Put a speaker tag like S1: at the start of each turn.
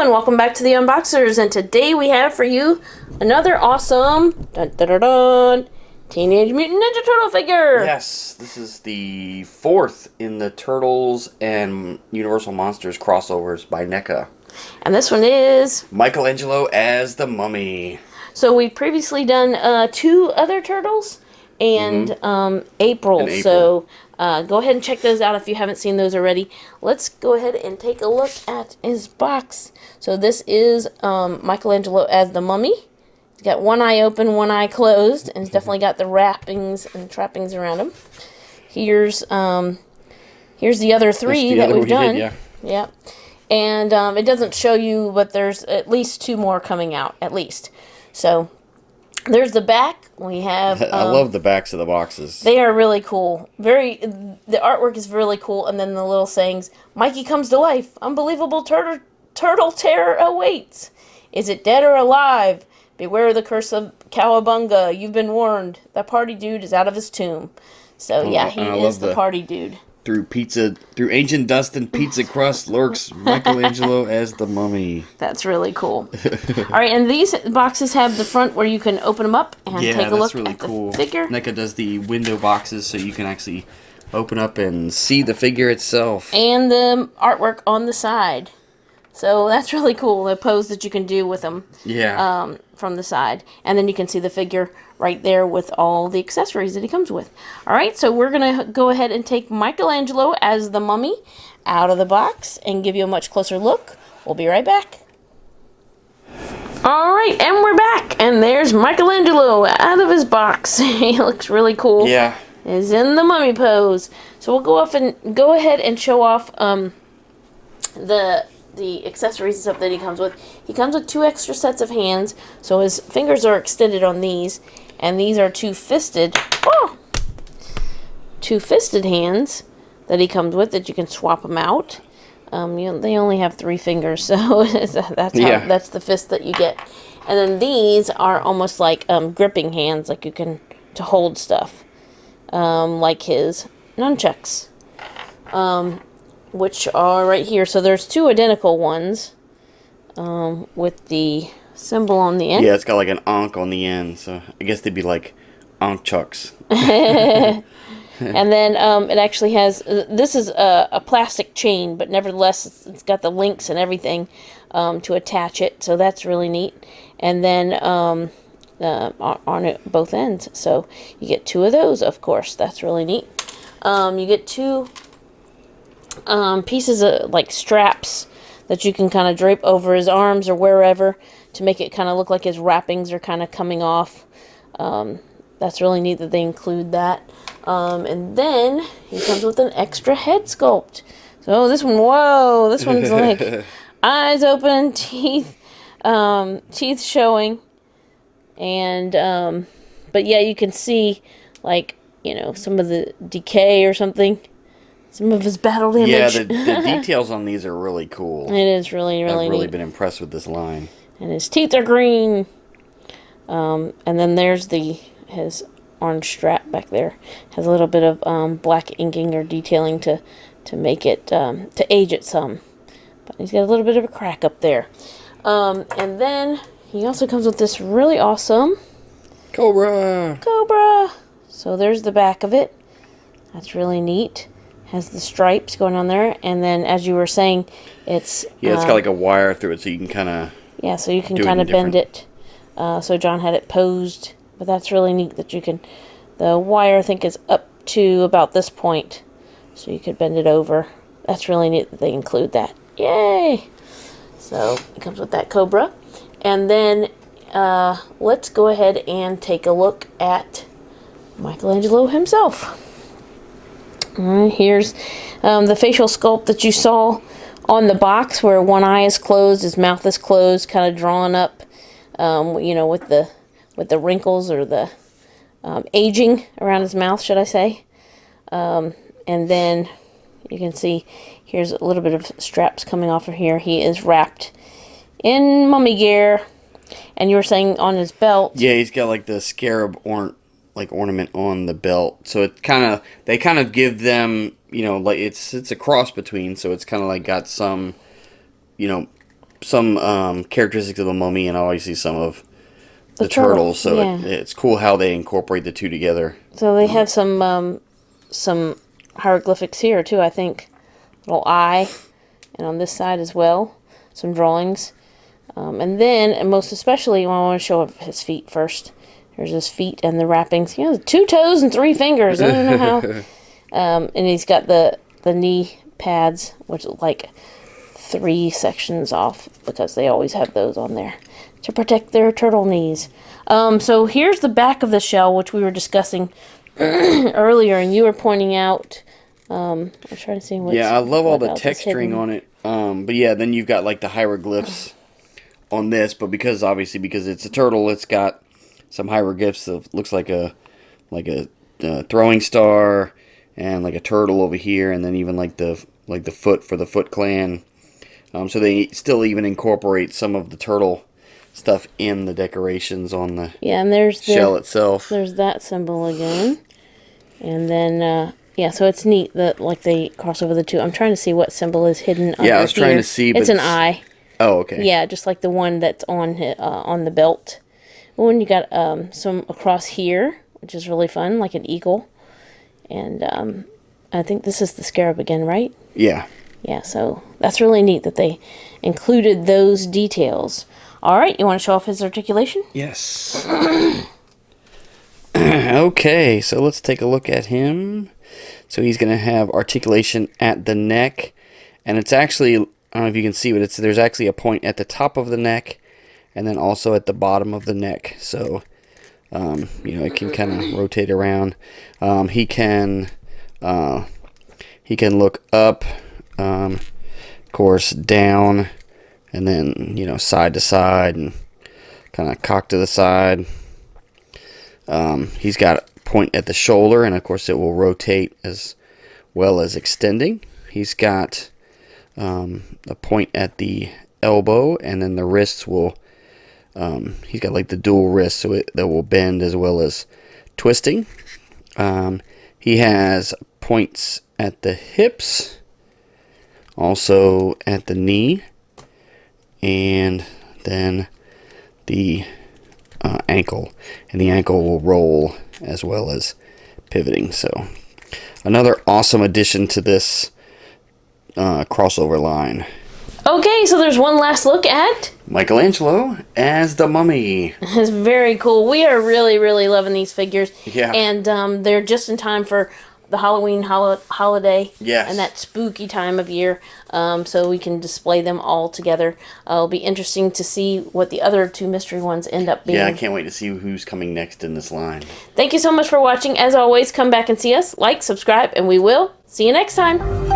S1: and welcome back to the Unboxers, and today we have for you another awesome Teenage Mutant Ninja Turtle figure!
S2: Yes, this is the fourth in the Turtles and Universal Monsters crossovers by NECA.
S1: And this one is...
S2: Michelangelo as the Mummy.
S1: So we've previously done two other Turtles and April, so go ahead and check those out if you haven't seen those already. Let's go ahead and take a look at his box. So this is Michelangelo as the Mummy. He's got one eye open, one eye closed, and he's definitely got the wrappings and trappings around him. Here's the other three that we've done. Yeah. And it doesn't show you, but there's at least two more coming out, at least. So there's the back. We have...
S2: I love the backs of the boxes.
S1: They are really cool. The artwork is really cool, and then the little sayings, Mikey comes to life. Unbelievable turtle terror awaits. Is it dead or alive? Beware the curse of Cowabunga. You've been warned. That party dude is out of his tomb. So, yeah, he is the party dude.
S2: Through ancient dust and pizza crust lurks Michelangelo as the Mummy.
S1: That's really cool. All right, and these boxes have the front where you can open them up and take a look at the figure.
S2: NECA does the window boxes so you can actually open up and see the figure itself.
S1: And the artwork on the side. So that's really cool, the pose that you can do with them from the side. And then you can see the figure right there with all the accessories that he comes with. All right, so we're going to go ahead and take Michelangelo as the Mummy out of the box and give you a much closer look. We'll be right back. All right, and we're back. And there's Michelangelo out of his box. He looks really cool.
S2: Yeah.
S1: He's in the mummy pose. So we'll go ahead and show off the accessories and stuff that he comes with. He comes with two extra sets of hands, so his fingers are extended on these, and these are two-fisted hands that he comes with that you can swap them out. They only have 3 fingers, so that's the fist that you get. And then these are almost like gripping hands, like you can to hold stuff, like his nunchucks. Which are right here. So there's 2 identical ones with the symbol on the end.
S2: Yeah, it's got like an onk on the end, so I guess they'd be like onk chucks.
S1: And then it actually has, this is a plastic chain, but nevertheless it's got the links and everything to attach it, so that's really neat. And then on both ends, so you get 2 of those, of course. That's really neat. You get 2 pieces of like straps that you can kind of drape over his arms or wherever to make it kind of look like his wrappings are kind of coming off. That's really neat that they include that. And then he comes with an extra head sculpt. So this one's like eyes open, teeth showing, and but yeah, you can see like some of the decay or something. Some of his battle damage.
S2: Yeah, the details on these are really cool.
S1: It is really, really neat.
S2: I've really been impressed with this line.
S1: And his teeth are green. And then there's his orange strap back there. Has a little bit of black inking or detailing to make it, to age it some. But he's got a little bit of a crack up there. And then he also comes with this really awesome...
S2: Cobra!
S1: So there's the back of it. That's really neat. Has the stripes going on there, and then as you were saying, it's
S2: got like a wire through it, so you can kind of
S1: so you can kind of bend it. So John had it posed, but that's really neat that you can. The wire I think is up to about this point, so you could bend it over. That's really neat that they include that. Yay! So it comes with that Cobra, and then let's go ahead and take a look at Michelangelo himself. Here's the facial sculpt that you saw on the box, where one eye is closed, his mouth is closed, kind of drawn up, with the wrinkles or the aging around his mouth, should I say. And then you can see here's a little bit of straps coming off of here. He is wrapped in mummy gear, and you were saying on his belt.
S2: Yeah, he's got like the scarab ornament on the belt, so they kind of give them, like it's a cross between, so it's kind of like got some, characteristics of the mummy and obviously some of the turtles. So it's cool how they incorporate the two together.
S1: So they have some hieroglyphics here too, I think. Little eye, and on this side as well, some drawings. And then, and most especially, I want to show his feet first. There's his feet and the wrappings. 2 toes and 3 fingers. I don't know how. And he's got the knee pads, which are like 3 sections off because they always have those on there to protect their turtle knees. So here's the back of the shell, which we were discussing earlier, and you were pointing out. I'm trying to see what.
S2: Yeah, I love all the texturing on it. But yeah, then you've got like the hieroglyphs on this, but because it's a turtle, it's got some hieroglyphs that looks like a throwing star and like a turtle over here, and then even like the foot for the Foot Clan. So they still even incorporate some of the turtle stuff in the decorations on the
S1: and there's
S2: shell itself.
S1: There's that symbol again, and then so it's neat that like they cross over the two. I'm trying to see what symbol is hidden.
S2: Yeah, I was trying to see, but
S1: it's an eye.
S2: Oh, okay.
S1: Yeah, just like the one that's on the belt. Oh, and you got some across here, which is really fun, like an eagle. And I think this is the scarab again, right?
S2: Yeah.
S1: Yeah, so that's really neat that they included those details. All right, you want to show off his articulation?
S2: Yes. Okay, so let's take a look at him. So he's going to have articulation at the neck, and it's actually, I don't know if you can see, but there's actually a point at the top of the neck, and then also at the bottom of the neck. So, it can kind of rotate around. He can look up, of course, down, and then side to side, and kind of cock to the side. He's got a point at the shoulder, and of course it will rotate as well as extending. He's got a point at the elbow, and then the wrists will, he's got like the dual wrist, so that will bend as well as twisting. He has points at the hips, also at the knee, and then the ankle, and the ankle will roll as well as pivoting. So another awesome addition to this crossover line.
S1: Okay, so there's one last look at
S2: Michelangelo as the mummy.
S1: It's very cool. We are really, really loving these figures.
S2: Yeah.
S1: And they're just in time for the Halloween holiday.
S2: Yes.
S1: And that spooky time of year. So we can display them all together. It'll be interesting to see what the other 2 mystery ones end up being.
S2: Yeah, I can't wait to see who's coming next in this line.
S1: Thank you so much for watching. As always, come back and see us. Like, subscribe, and we will see you next time.